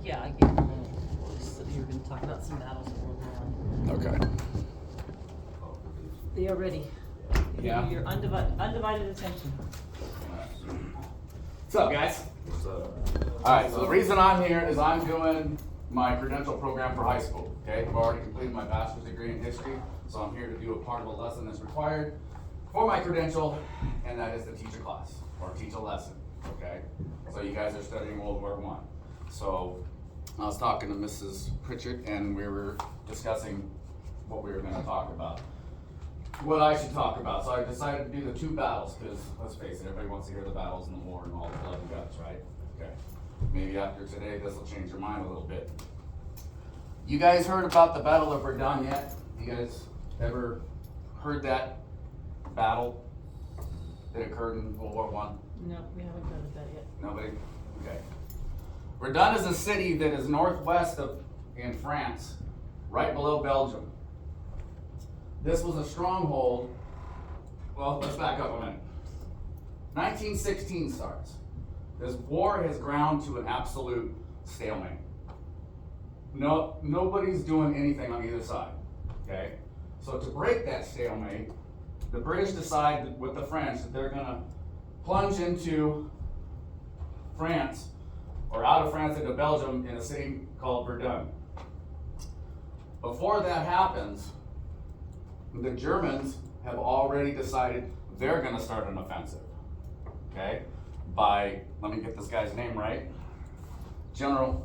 Yeah, I gave him a list that you were gonna talk about some battles in World War I. Okay. They are ready. Yeah. Your undivided attention. What's up, guys? What's up? Alright, so the reason I'm here is I'm doing my credential program for high school. Okay, I've already completed my bachelor's degree in history, so I'm here to do a part of a lesson that's required for my credential, and that is to teach a class or teach a lesson. Okay, so you guys are studying World War I. So I was talking to Mrs. Pritchett, and we were discussing what we were going to talk about. What I should talk about. So I decided to do the two battles, because let's face it, everybody wants to hear the battles in the war and all the blood and guts, right? Okay. Maybe after today, this will change your mind a little bit. You guys heard about the Battle of Verdun yet? You guys ever heard that battle that occurred in World War I? No, we haven't done that yet. Nobody? Okay. Verdun is a city that is northwest of in France, right below Belgium. This was a stronghold. Well, let's back up a minute. 1916 starts. This war has ground to an absolute stalemate. Nobody's doing anything on either side. Okay? So to break that stalemate, the British decide with the French that they're gonna plunge into France, or out of France into Belgium in a city called Verdun. Before that happens, the Germans have already decided they're gonna start an offensive. Okay? By, let me get this guy's name right, General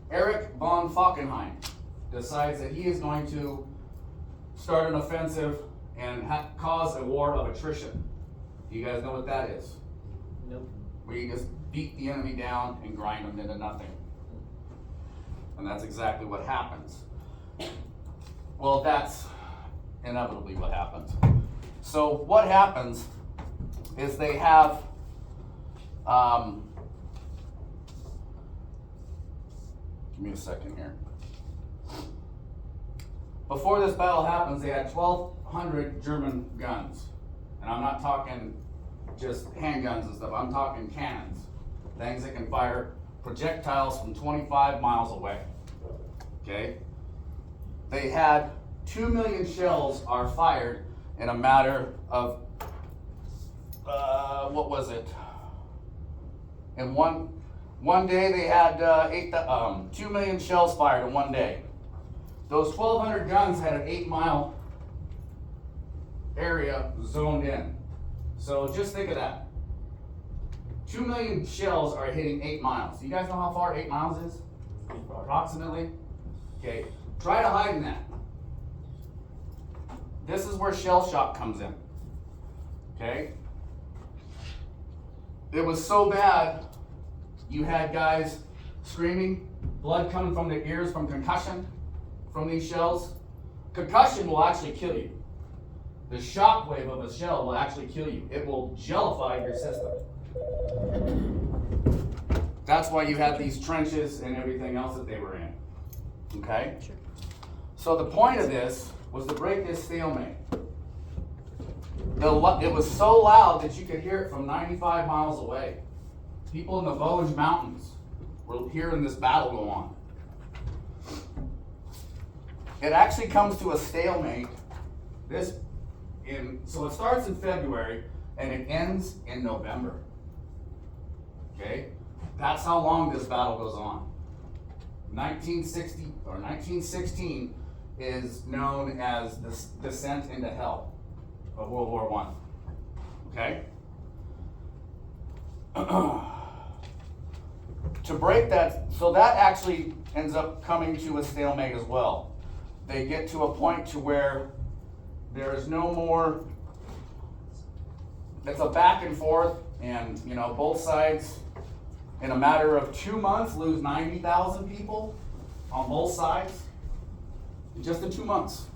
Erich von Falkenhayn decides that he is going to start an offensive and cause a war of attrition. Do you guys know what that is? Nope. Where you just beat the enemy down and grind them into nothing. And that's exactly what happens. Well, that's inevitably what happens. So what happens is they have give me a second here. Before this battle happens, they had 1,200 German guns. And I'm not talking just handguns and stuff, I'm talking cannons. Things that can fire projectiles from 25 miles away. Okay? They had 2 million shells are fired in a matter of, what was it? In one day they had 2 million shells fired in one day. Those 1,200 guns had an 8-mile area zoned in. So just think of that. 2 million shells are hitting 8 miles. You guys know how far 8 miles is? Approximately? Okay, try to hide in that. This is where shell shock comes in. Okay? It was so bad, you had guys screaming, blood coming from their ears from concussion from these shells. Concussion will actually kill you. The shock wave of a shell will actually kill you. It will gellify your system. That's why you had these trenches and everything else that they were in. Okay? Sure. So the point of this was to break this stalemate. It was so loud that you could hear it from 95 miles away. People in the Vosges Mountains were hearing this battle go on. It actually comes to a stalemate. So it starts in February and it ends in November. Okay? That's how long this battle goes on. 1916 is known as the descent into hell of World War I. Okay? To break that, so that actually ends up coming to a stalemate as well. They get to a point to where there is no more, it's a back and forth, and both sides in a matter of 2 months lose 90,000 people on both sides. Just in 2 months.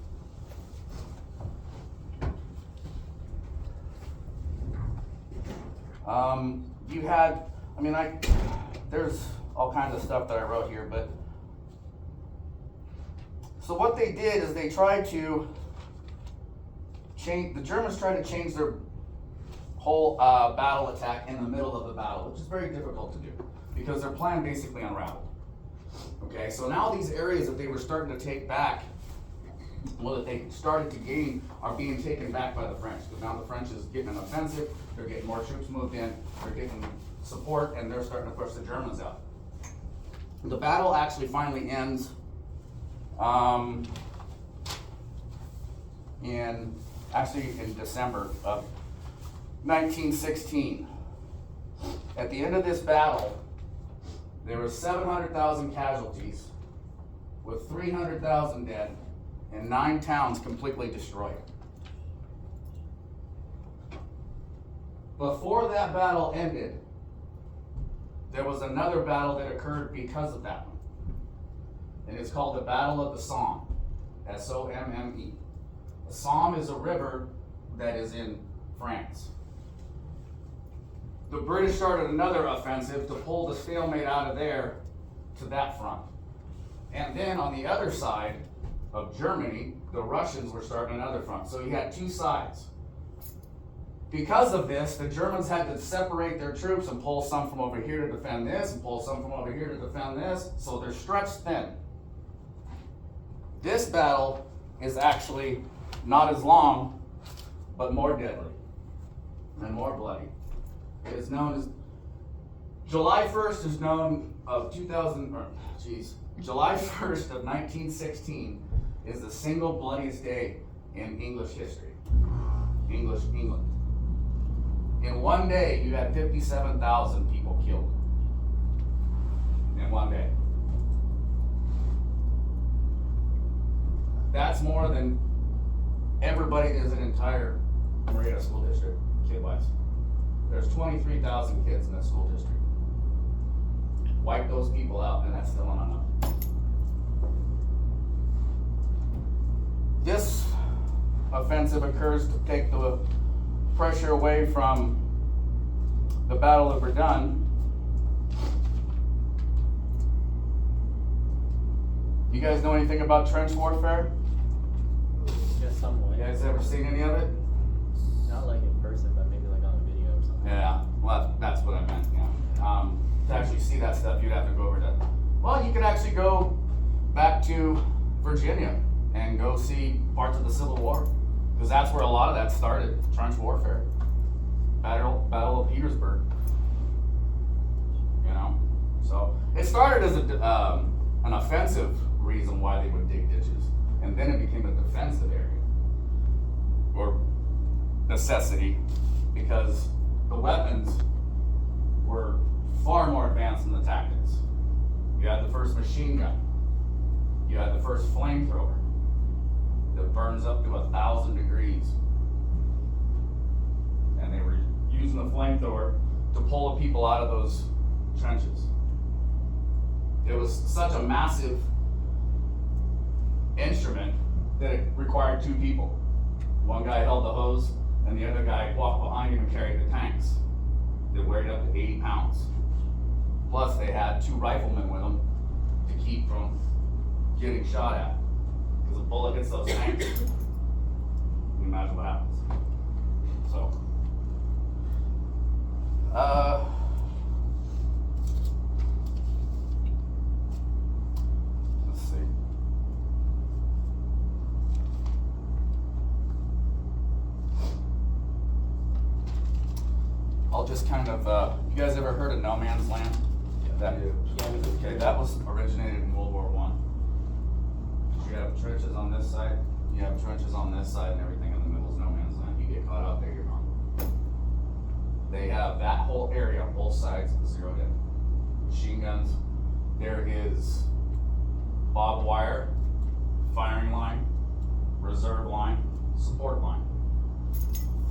You had, there's all kinds of stuff that I wrote here, but so what they did is they tried to change, the Germans tried to change their whole battle attack in the middle of the battle, which is very difficult to do because their plan basically unraveled. Okay, so now these areas that they were starting to take back, well, that they started to gain, are being taken back by the French. Because now the French is getting an offensive, they're getting more troops moved in, they're getting support, and they're starting to push the Germans out. The battle actually finally ends in December of 1916. At the end of this battle, there were 700,000 casualties, with 300,000 dead, and 9 towns completely destroyed. Before that battle ended, there was another battle that occurred because of that one. And it's called the Battle of the Somme, S-O-M-M-E. The Somme is a river that is in France. The British started another offensive to pull the stalemate out of there to that front. And then on the other side of Germany, the Russians were starting another front. So you had 2 sides. Because of this, the Germans had to separate their troops and pull some from over here to defend this, and pull some from over here to defend this, so they're stretched thin. This battle is actually not as long, but more deadly and more bloody. It is known as July 1st is known of July 1st of 1916 is the single bloodiest day in English history. England. In one day, you had 57,000 people killed. In one day. That's more than everybody is an entire Marietta School District, kid-wise. There's 23,000 kids in that school district. Wipe those people out, and that's still not enough. This offensive occurs to take the pressure away from the Battle of Verdun. You guys know anything about trench warfare? Just somewhat. You guys ever seen any of it? Not like in person, but maybe like on a video or something. Yeah, well, that's what I meant, yeah. To actually see that stuff, you'd have to go over to, well, you could actually go back to Virginia and go see parts of the Civil War. Because that's where a lot of that started, trench warfare. Battle of Petersburg. You know? So, it started as an offensive reason why they would dig ditches. And then it became a defensive area. Or necessity, because the weapons were far more advanced than the tactics. You had the first machine gun. You had the first flamethrower that burns up to 1,000 degrees. And they were using the flamethrower to pull the people out of those trenches. It was such a massive instrument that it required 2 people. One guy held the hose, and the other guy walked behind him and carried the tanks. They weighed up to 80 pounds. Plus, they had 2 riflemen with them to keep from getting shot at. Because a bullet hits those tanks, you can imagine what happens. So, let's see. I'll just kind of, you guys ever heard of No Man's Land? That, okay, that was originated in World War I. You have trenches on this side, you have trenches on this side, and everything in the middle is no man's land. You get caught out there, you're gone. They have that whole area on both sides zeroed in. Machine guns. There is barbed wire, firing line, reserve line, support line.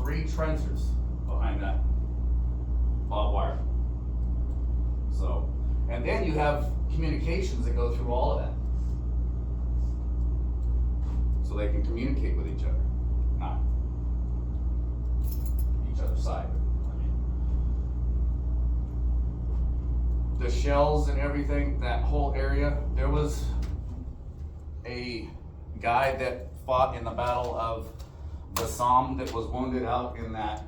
3 trenches behind that barbed wire. So, and then you have communications that go through all of that. So they can communicate with each other, not each other's side. I mean, the shells and everything, that whole area, there was a guy that fought in the Battle of the Somme that was wounded out in that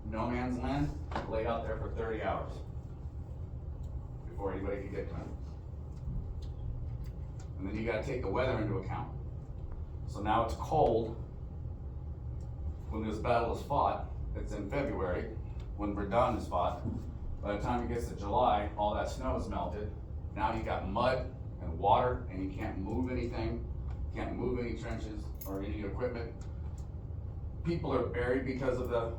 no man's land, laid out there for 30 hours before anybody could get to him. And then you gotta take the weather into account. So now it's cold when this battle is fought. It's in February, when Verdun is fought. By the time it gets to July, all that snow is melted. Now you got mud and water, and you can't move anything, can't move any trenches or any equipment. People are buried because of the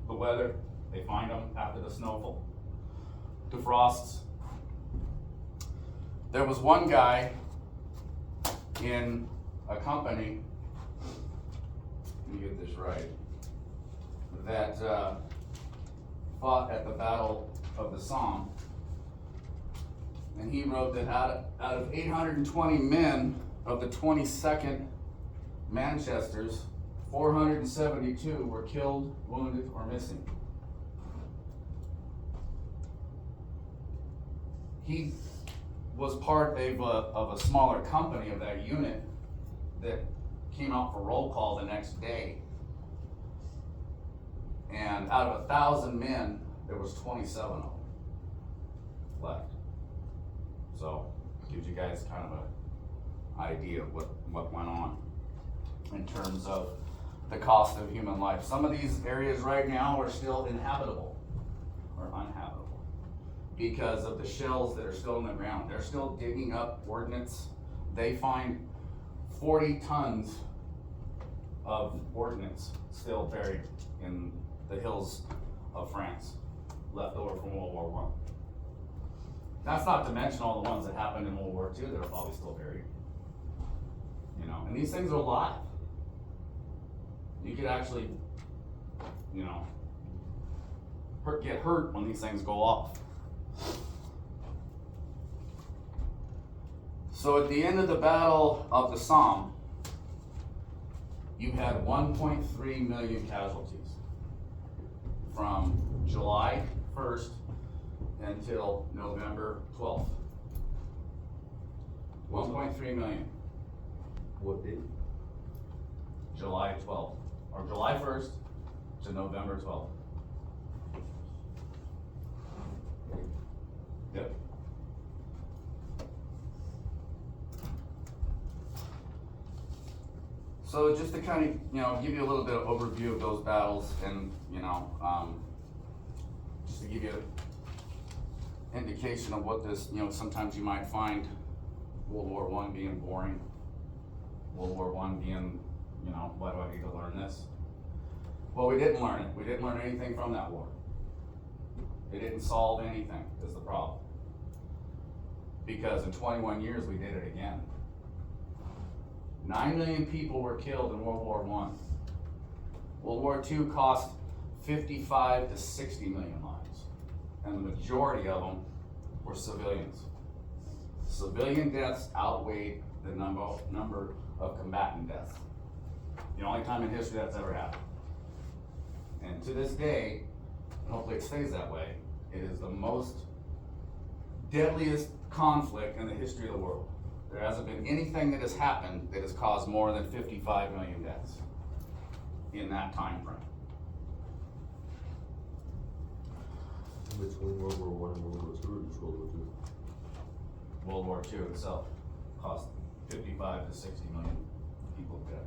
weather. They find them after the snowfall, defrosts. There was one guy in a company, let me get this right, that fought at the Battle of the Somme. And he wrote that out of 820 men of the 22nd Manchesters, 472 were killed, wounded, or missing. He was part of a smaller company of that unit that came out for roll call the next day. And out of 1,000 men, there was 27 of them left. So, gives you guys kind of an idea of what went on in terms of the cost of human life. Some of these areas right now are still inhabitable or uninhabitable because of the shells that are still in the ground. They're still digging up ordnance. They find 40 tons of ordnance still buried in the hills of France, left over from World War I. That's not to mention all the ones that happened in World War II that are probably still buried. You know, and these things are alive. You could actually, you know, get hurt when these things go off. So at the end of the Battle of the Somme, you had 1.3 million casualties from July 1st until November 12th. 1.3 million. What date? July 12th, or July 1st to November 12th. Yep. So just to kind of, you know, give you a little bit of overview of those battles, and, you know, just to give you an indication of what this, you know, sometimes you might find World War I being boring, World War I being, you know, why do I need to learn this? Well, we didn't learn it. We didn't learn anything from that war. It didn't solve anything, is the problem. Because in 21 years, we did it again. 9 million people were killed in World War I. World War II cost 55 to 60 million lives, and the majority of them were civilians. Civilian deaths outweighed the number of combatant deaths. The only time in history that's ever happened. And to this day, and hopefully it stays that way, it is the most deadliest conflict in the history of the world. There hasn't been anything that has happened that has caused more than 55 million deaths in that time frame. Between World War I and World War II, or just World War II? World War II itself cost 55 to 60 million people dead.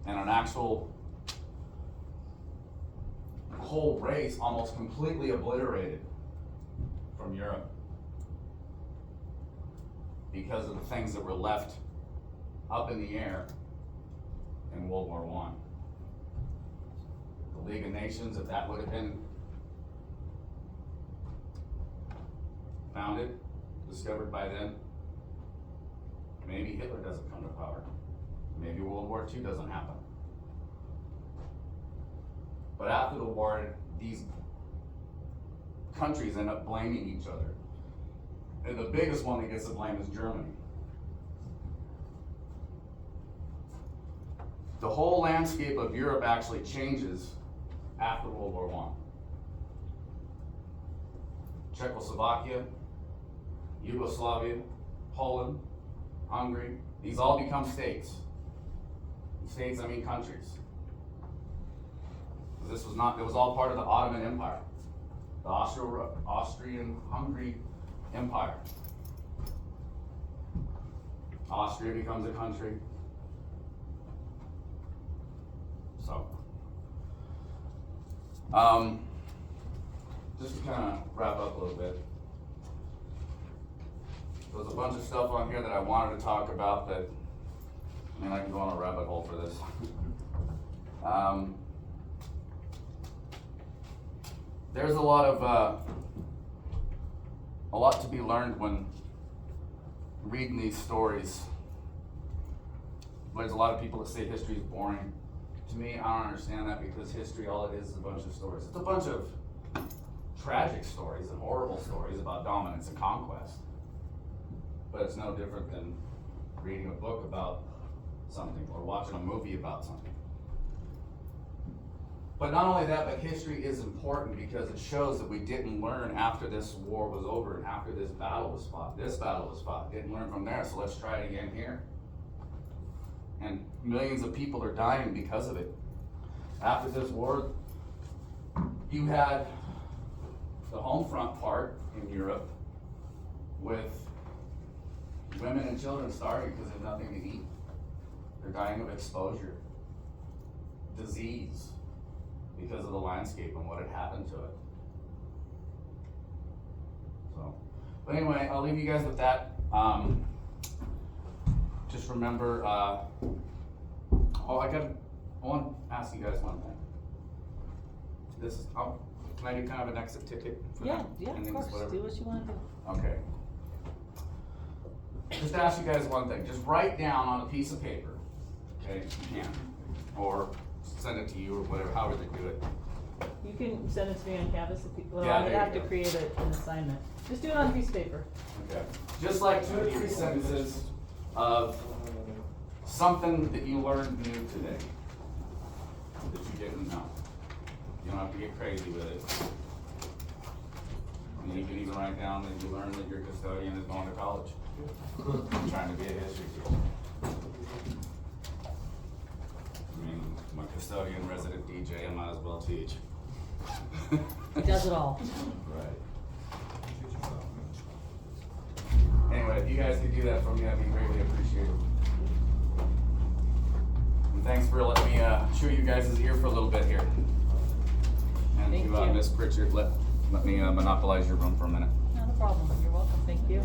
And an actual whole race almost completely obliterated from Europe because of the things that were left up in the air in World War I. The League of Nations, if that would have been founded, discovered by then, maybe Hitler doesn't come to power. Maybe World War II doesn't happen. But after the war, these countries end up blaming each other. And the biggest one that gets the blame is Germany. The whole landscape of Europe actually changes after World War I. Czechoslovakia, Yugoslavia, Poland, Hungary, these all become states. States, I mean countries. This was not, it was all part of the Ottoman Empire. the Austrian-Hungary Empire. Austria becomes a country. So, just to kind of wrap up a little bit. There's a bunch of stuff on here that I wanted to talk about that, I mean, I can go on a rabbit hole for this. There's a lot to be learned when reading these stories. There's a lot of people that say history is boring. To me, I don't understand that, because history, all it is a bunch of stories. It's a bunch of tragic stories and horrible stories about dominance and conquest. But it's no different than reading a book about something or watching a movie about something. But not only that, but history is important because it shows that we didn't learn after this war was over and after this battle was fought. This battle was fought. Didn't learn from there, so let's try it again here. And millions of people are dying because of it. After this war, you had the home front part in Europe with women and children starving because they have nothing to eat. They're dying of exposure, disease, because of the landscape and what had happened to it. So, but anyway, I'll leave you guys with that. Just remember, I want to ask you guys one thing. This is, can I do kind of an exit ticket? For Yeah, them? yeah, of Endings, course, whatever? do what you wanna do. Okay. Just to ask you guys one thing, just write down on a piece of paper, okay, if you can, or send it to you or whatever, however they do it. You can send it to me on Canvas if you, well, Yeah, I'm there gonna you have to go. create an assignment. Just do it on a piece of paper. Okay. Just like 2 or 3 sentences of something that you learned new today that you didn't know. You don't have to get crazy with it. I mean, you can even write down that you learned that your custodian is going to college. I'm trying to be a history teacher. I mean, my custodian, resident DJ, I might as well teach. He does it all. Right. Anyway, if you guys could do that for me, that'd be greatly appreciated. And thanks for letting me chew you guys' ear for a little bit here. And Thank to you. Miss Pritchard, let me monopolize your room for a minute. Not a problem. You're welcome. Thank you.